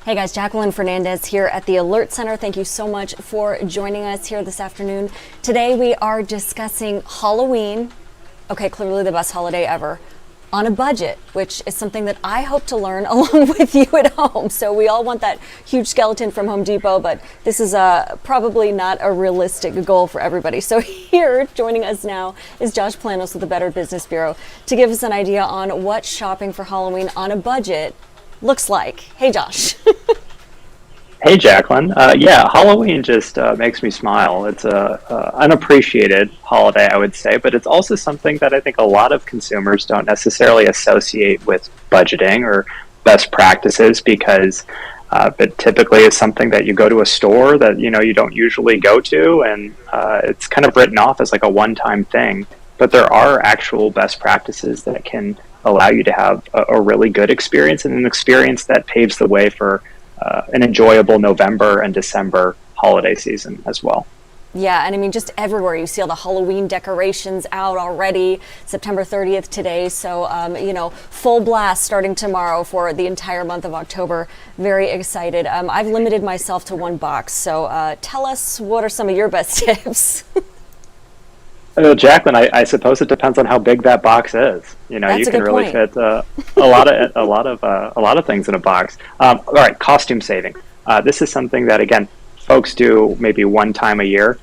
Hey guys, Jacqueline Fernandez here at the Alert Center. Thank you so much for joining us here this afternoon. Today we are discussing Halloween. Okay, clearly the best holiday ever. On a budget, which is something that I hope to learn along with you at home. So we all want that huge skeleton from Home Depot, but this is probably not a realistic goal for everybody. So here, joining us now, is Josh Planos with the Better Business Bureau to give us an idea on what shopping for Halloween on a budget looks like. Hey, Josh. Hey, Jacqueline. Halloween just makes me smile. It's a unappreciated holiday, I would say, but it's also something that I think a lot of consumers don't necessarily associate with budgeting or best practices because it typically is something that you go to a store that you don't usually go to, and it's kind of written off as like a one-time thing. But there are actual best practices that can allow you to have a really good experience, and an experience that paves the way for an enjoyable November and December holiday season as well. Yeah, and I mean, just everywhere you see all the Halloween decorations out already. September 30th today, so full blast starting tomorrow for the entire month of October. Very excited. I've limited myself to one box, so tell us, what are some of your best tips? Jacqueline, I suppose it depends on how big that box is. You can really fit a lot of things in a box. All right, costume saving. This is something that, again, folks do maybe one time a year.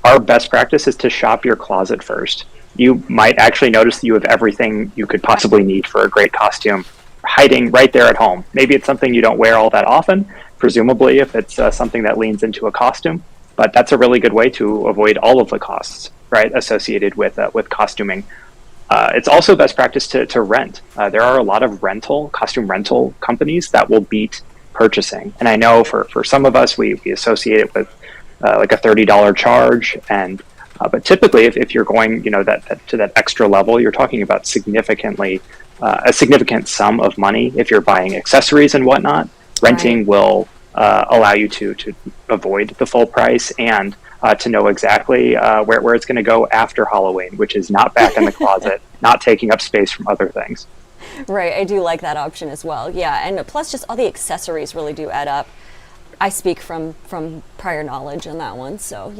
Our best practice is to shop your closet first. You might actually notice that you have everything you could possibly need for a great costume hiding right there at home. Maybe it's something you don't wear all that often, presumably if it's something that leans into a costume. But that's a really good way to avoid all of the costs, right, associated with costuming. It's also best practice to rent. There are a lot of costume rental companies that will beat purchasing. And I know for some of us, we associate it with like a $30 charge. But typically, if you're going, to that extra level, you're talking about a significant sum of money. If you're buying accessories and whatnot, renting will allow you to avoid the full price and to know exactly where it's going to go after Halloween, which is not back in the closet, not taking up space from other things. Right, I do like that option as well. Yeah, and plus just all the accessories really do add up. I speak from prior knowledge on that one, so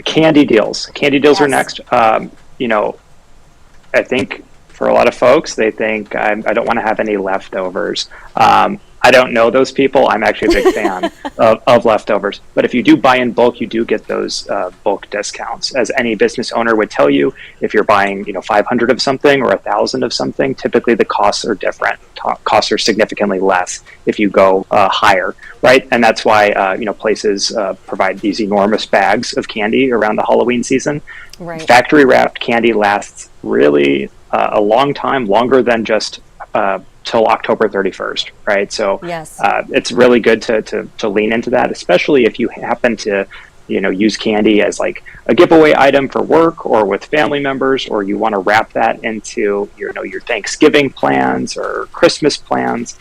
Candy deals. Candy deals are next. I think for a lot of folks, they think I don't want to have any leftovers. I don't know those people. I'm actually a big fan of leftovers. But if you do buy in bulk, you do get those bulk discounts. As any business owner would tell you, if you're buying 500 of something or 1,000 of something, typically the costs are different. Costs are significantly less if you go higher, right? And that's why places provide these enormous bags of candy around the Halloween season. Right. Factory wrapped candy lasts really a long time, longer than just till October 31st, right? So yes. It's really good to lean into that, especially if you happen to use candy as like a giveaway item for work or with family members, or you want to wrap that into your Thanksgiving plans or Christmas plans.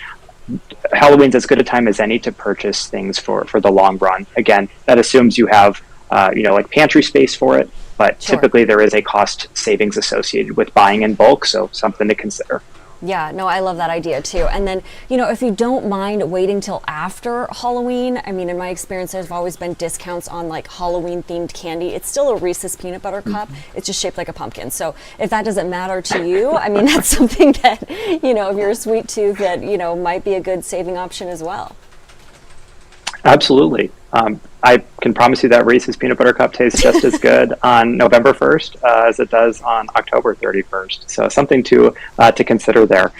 Halloween's as good a time as any to purchase things for the long run. Again, that assumes you have like pantry space for it, but Sure. Typically there is a cost savings associated with buying in bulk, so something to consider. Yeah, no, I love that idea too. And then, if you don't mind waiting till after Halloween, I mean, in my experience, there's always been discounts on like Halloween themed candy. It's still a Reese's peanut butter cup. It's just shaped like a pumpkin. So if that doesn't matter to you, I mean, that's something that, if you're a sweet tooth, that, might be a good saving option as well. Absolutely. I can promise you that Reese's peanut butter cup tastes just as good on November 1st as it does on October 31st. So something to consider there.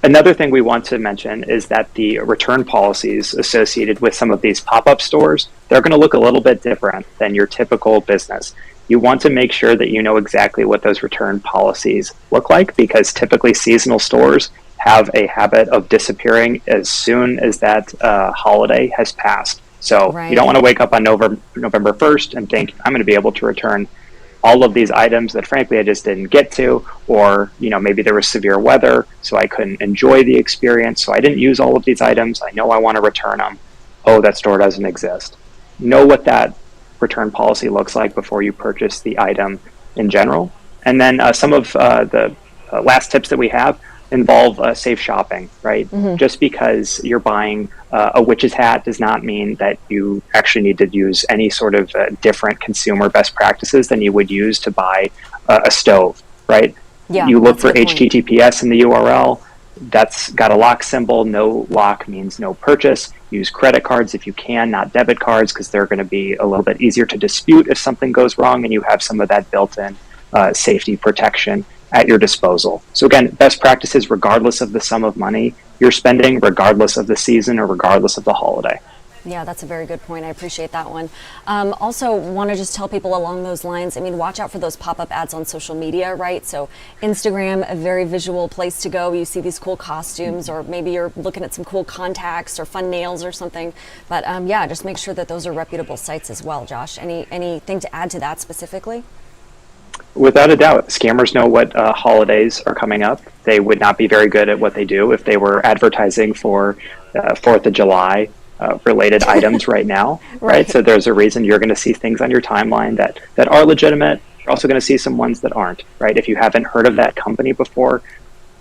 Another thing we want to mention is that the return policies associated with some of these pop-up stores, they're going to look a little bit different than your typical business. You want to make sure that you know exactly what those return policies look like, because typically seasonal stores have a habit of disappearing as soon as that holiday has passed. So Right. You don't want to wake up on November 1st and think, I'm going to be able to return all of these items that frankly I just didn't get to, or maybe there was severe weather, so I couldn't enjoy the experience, so I didn't use all of these items. I know I want to return them. Oh, that store doesn't exist. Know what that return policy looks like before you purchase the item in general. And then some of the last tips that we have, involve safe shopping, right? Just because you're buying a witch's hat does not mean that you actually need to use any sort of different consumer best practices than you would use to buy a stove, right? Yeah, you look for that's a good point. HTTPS in the URL. That's got a lock symbol. No lock means no purchase. Use credit cards if you can, not debit cards, because they're going to be a little bit easier to dispute if something goes wrong, and you have some of that built-in safety protection at your disposal. So again, best practices regardless of the sum of money you're spending, regardless of the season or regardless of the holiday. Yeah, that's a very good point. I appreciate that one. Also, want to just tell people along those lines, I mean, watch out for those pop-up ads on social media, right? So Instagram, a very visual place to go. You see these cool costumes, or maybe you're looking at some cool contacts or fun nails or something. But yeah, just make sure that those are reputable sites as well. Josh, anything to add to that specifically? Without a doubt, scammers know what holidays are coming up. They would not be very good at what they do if they were advertising for 4th of July related items right now, right? So there's a reason you're going to see things on your timeline that are legitimate. You're also going to see some ones that aren't, right? If you haven't heard of that company before,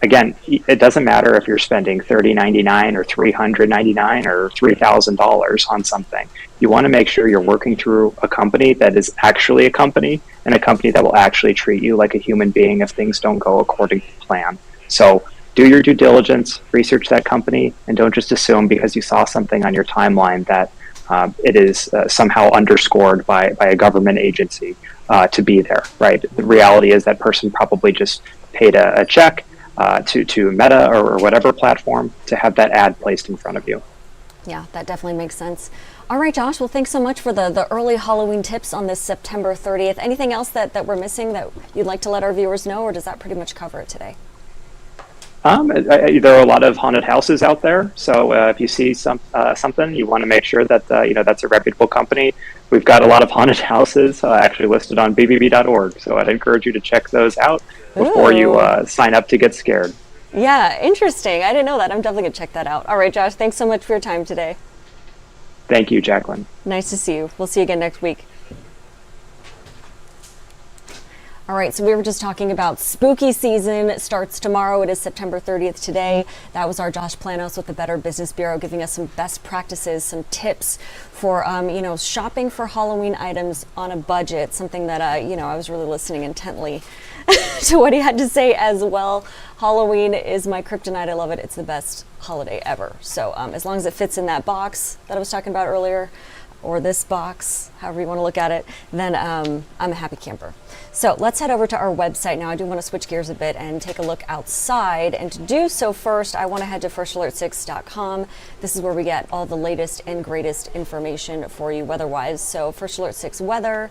again, it doesn't matter if you're spending $30.99 or $399 or $3,000 on something. You want to make sure you're working through a company that is actually a company, and a company that will actually treat you like a human being if things don't go according to plan. So do your due diligence, research that company, and don't just assume because you saw something on your timeline that it is somehow underscored by a government agency to be there, right? The reality is that person probably just paid a check to Meta or whatever platform to have that ad placed in front of you. Yeah, that definitely makes sense. All right, Josh, well, thanks so much for the early Halloween tips on this September 30th. Anything else that we're missing that you'd like to let our viewers know, or does that pretty much cover it today? There are a lot of haunted houses out there, so if you see something, you want to make sure that that's a reputable company. We've got a lot of haunted houses actually listed on bbb.org, so I'd encourage you to check those out before you sign up to get scared. Yeah, interesting. I didn't know that. I'm definitely going to check that out. All right, Josh, thanks so much for your time today. Thank you, Jacqueline. Nice to see you. We'll see you again next week. All right, so we were just talking about spooky season. It starts tomorrow. It is September 30th today. That was our Josh Planos with the Better Business Bureau giving us some best practices, some tips for, shopping for Halloween items on a budget, something that, I was really listening intently to what he had to say as well. Halloween is my kryptonite. I love it. It's the best holiday ever. So as long as it fits in that box that I was talking about earlier, or this box, however you want to look at it, then I'm a happy camper. So let's head over to our website now. I do want to switch gears a bit and take a look outside. And to do so first, I want to head to firstalert6.com. This is where we get all the latest and greatest information for you weather-wise. So First Alert 6 weather.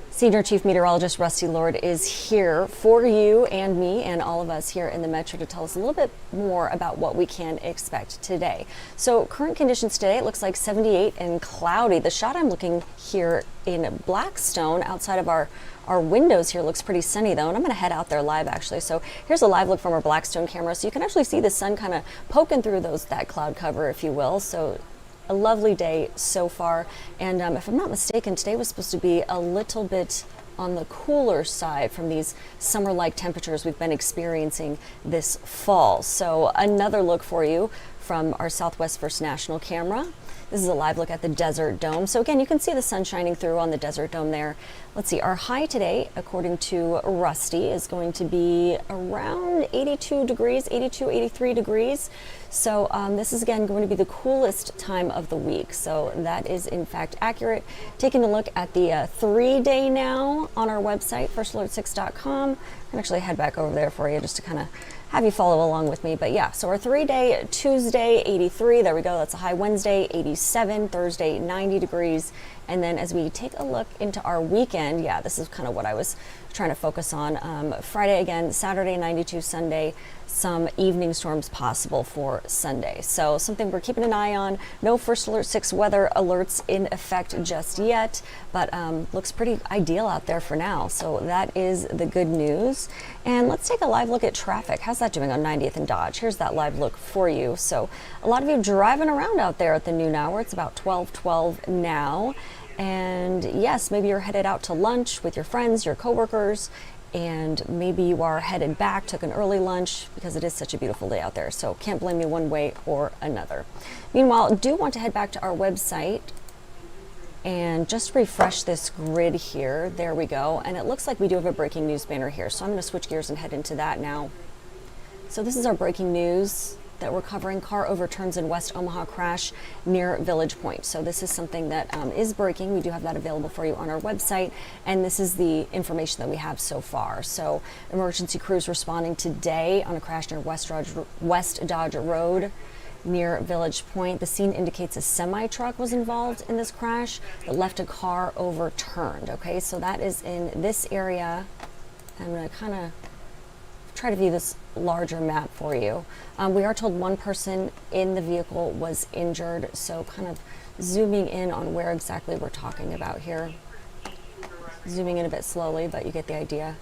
Senior Chief Meteorologist Rusty Lord is here for you and me and all of us here in the Metro to tell us a little bit more about what we can expect today. So current conditions today, it looks like 78 and cloudy. The shot I'm looking here in Blackstone outside of our windows here looks pretty sunny though, and I'm going to head out there live actually. So here's a live look from our Blackstone camera, so you can actually see the sun kind of poking through that cloud cover, if you will. So a lovely day so far, and if I'm not mistaken, today was supposed to be a little bit on the cooler side from these summer-like temperatures we've been experiencing this fall. So another look for you from our Southwest First National camera. This is a live look at the Desert Dome. So again, you can see the sun shining through on the Desert Dome there. Let's see, our high today, according to Rusty, is going to be around 82 degrees, 82, 83 degrees. So this is again going to be the coolest time of the week. So that is in fact accurate. Taking a look at the 3-day now on our website, firstalert6.com. I can actually head back over there for you just to kind of have you follow along with me. But yeah, so our 3-day, Tuesday, 83, there we go, that's a high. Wednesday, 87, Thursday, 90 degrees. And then as we take a look into our weekend, yeah, this is kind of what I was trying to focus on. Friday again, Saturday, 92, Sunday, some evening storms possible for Sunday. So something we're keeping an eye on. No First Alert 6 weather alerts in effect just yet, but looks pretty ideal out there for now. So that is the good news. And let's take a live look at traffic. How's that doing on 90th and Dodge? Here's that live look for you. So a lot of you driving around out there at the noon hour. It's about 12:12 now. And yes, maybe you're headed out to lunch with your friends, your coworkers, and maybe you are headed back, took an early lunch, because it is such a beautiful day out there. So can't blame you one way or another. Meanwhile, do want to head back to our website and just refresh this grid here. There we go. And it looks like we do have a breaking news banner here. So I'm going to switch gears and head into that now. So this is our breaking news that we're covering. Car overturns in West Omaha crash near Village Point. So this is something that is breaking. We do have that available for you on our website. And this is the information that we have so far. So emergency crews responding today on a crash near West Dodge Road near Village Point. The scene indicates a semi-truck was involved in this crash that left a car overturned. Okay, so that is in this area. I'm going to kind of try to view this larger map for you. We are told one person in the vehicle was injured, so kind of zooming in on where exactly we're talking about here. Zooming in a bit slowly, but you get the idea.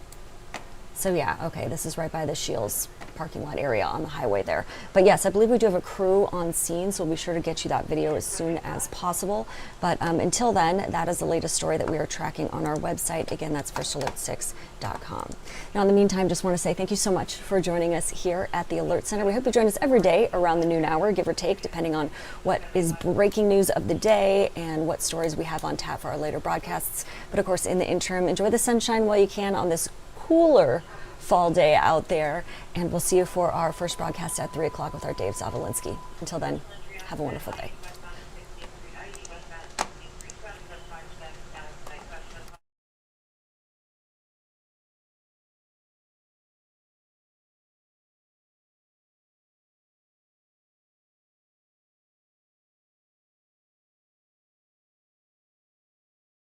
So yeah, okay, this is right by the Shields parking lot area on the highway there. But yes, I believe we do have a crew on scene, so we'll be sure to get you that video as soon as possible. But until then, that is the latest story that we are tracking on our website. Again, that's firstalert6.com. Now, in the meantime, just want to say thank you so much for joining us here at the Alert Center. We hope you join us every day around the noon hour, give or take, depending on what is breaking news of the day and what stories we have on tap for our later broadcasts. But of course, in the interim, enjoy the sunshine while you can on this cooler fall day out there, and we'll see you for our first broadcast at 3 o'clock with our Dave Zavolinsky. Until then, have a wonderful day.